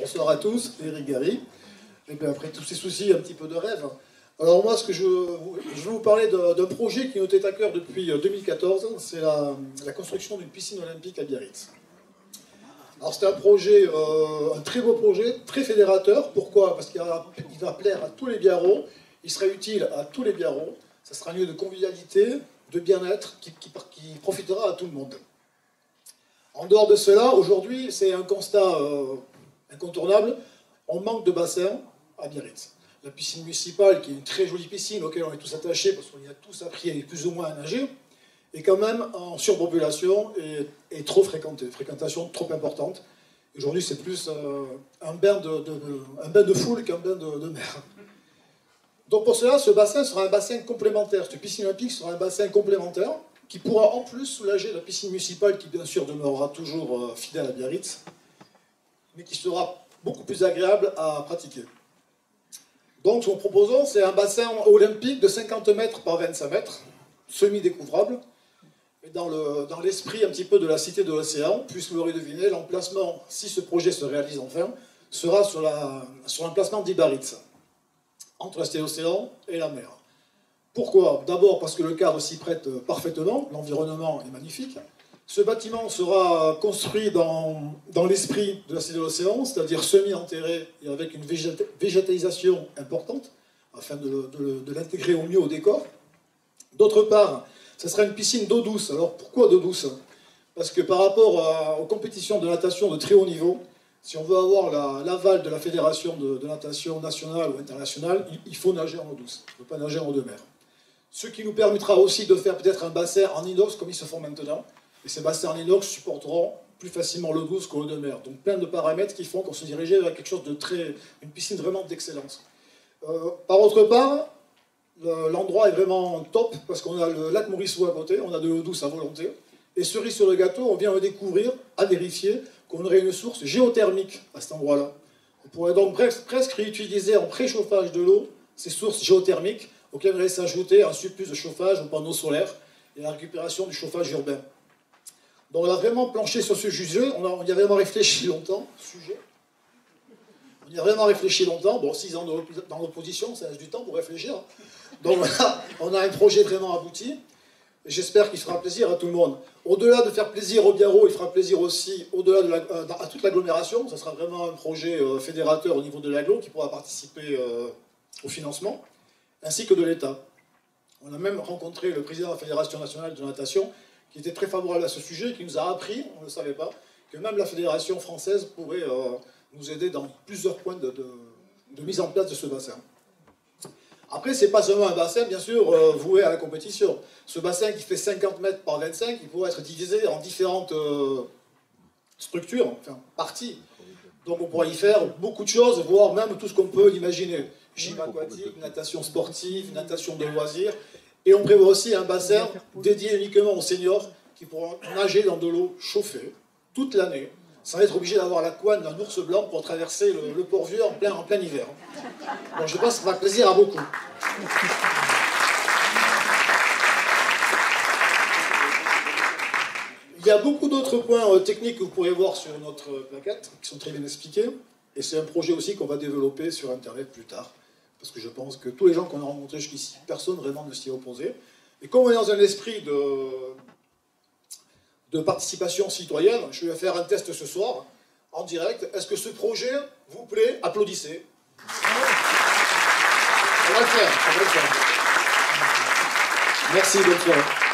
Bonsoir à tous, Eric Gary. Et bien après tous ces soucis, un petit peu de rêve. Alors moi, je vais vous parler d'un projet qui nous est à cœur depuis 2014, c'est la construction d'une piscine olympique à Biarritz. Alors c'est un projet, un très beau projet, très fédérateur. Pourquoi? Parce qu'il va plaire à tous les Biarros, il sera utile à tous les Biarros, ça sera un lieu de convivialité, de bien-être qui profitera à tout le monde. En dehors de cela, aujourd'hui, c'est un constat incontournable, on manque de bassins à Biarritz. La piscine municipale, qui est une très jolie piscine auquel on est tous attachés, parce qu'on y a tous appris plus ou moins à nager, est quand même en surpopulation et trop fréquentée, fréquentation trop importante. Aujourd'hui, c'est plus un bain de foule qu'un bain de mer. Donc pour cela, ce bassin sera un bassin complémentaire. Cette piscine olympique sera un bassin complémentaire qui pourra en plus soulager la piscine municipale qui, bien sûr, demeurera toujours fidèle à Biarritz, mais qui sera beaucoup plus agréable à pratiquer. Donc, ce que nous proposons, c'est un bassin olympique de 50 mètres par 25 mètres, semi-découvrable, et dans l'esprit un petit peu de la Cité de l'Océan, puisque vous l'aurez deviné, l'emplacement, si ce projet se réalise enfin, sera sur l'emplacement d'Ibaritz, entre la Cité de l'Océan et la mer. Pourquoi? D'abord parce que le cadre s'y prête parfaitement, l'environnement est magnifique. Ce bâtiment sera construit dans l'esprit de la Cité de l'Océan, c'est-à-dire semi-enterré et avec une végétalisation importante, afin de l'intégrer au mieux au décor. D'autre part, ce sera une piscine d'eau douce. Alors pourquoi d'eau douce? Parce que par rapport aux compétitions de natation de très haut niveau, si on veut avoir l'aval de la fédération de natation nationale ou internationale, il faut nager en eau douce, il ne faut pas nager en eau de mer. Ce qui nous permettra aussi de faire peut-être un bassin en inox comme ils se font maintenant. Et ces bassins en inox supporteront plus facilement l'eau douce que l'eau de mer. Donc plein de paramètres qui font qu'on se dirigeait vers quelque chose de une piscine vraiment d'excellence. Par autre part, l'endroit est vraiment top parce qu'on a le lac Morisseau à côté, on a de l'eau douce à volonté. Et cerise sur le gâteau, on vient de découvrir, à vérifier, qu'on aurait une source géothermique à cet endroit-là. On pourrait donc presque réutiliser en préchauffage de l'eau ces sources géothermiques auxquelles viendrait s'ajouter un surplus de chauffage aux panneaux solaires et la récupération du chauffage urbain. Donc on a vraiment planché sur ce sujet, on y a vraiment réfléchi longtemps, On y a vraiment réfléchi longtemps, bon 6 ans dans l'opposition, ça laisse du temps pour réfléchir. Donc on a un projet vraiment abouti, et j'espère qu'il fera plaisir à tout le monde. Au-delà de faire plaisir aux Biarros, il fera plaisir aussi à toute l'agglomération, ça sera vraiment un projet fédérateur au niveau de l'agglo qui pourra participer au financement, ainsi que de l'État. On a même rencontré le président de la Fédération nationale de natation, qui était très favorable à ce sujet, qui nous a appris, on ne le savait pas, que même la Fédération française pourrait nous aider dans plusieurs points de mise en place de ce bassin. Après, ce n'est pas seulement un bassin, bien sûr, voué à la compétition. Ce bassin qui fait 50 mètres par 25, il pourrait être divisé en différentes structures, enfin, parties. Donc on pourra y faire beaucoup de choses, voire même tout ce qu'on peut imaginer. Gym aquatique, natation sportive, natation de loisirs. Et on prévoit aussi un bassin dédié uniquement aux seniors qui pourront nager dans de l'eau chauffée toute l'année, sans être obligé d'avoir la couenne d'un ours blanc pour traverser le Port-Vieux en plein hiver. Donc je pense que ça fera plaisir à beaucoup. Il y a beaucoup d'autres points techniques que vous pourrez voir sur notre plaquette, qui sont très bien expliqués. Et c'est un projet aussi qu'on va développer sur Internet plus tard. Parce que je pense que tous les gens qu'on a rencontrés jusqu'ici, personne vraiment ne s'y est opposé. Et comme on est dans un esprit de participation citoyenne, je vais faire un test ce soir, en direct. Est-ce que ce projet vous plaît? Applaudissez. On va le faire. Merci, bonne soirée.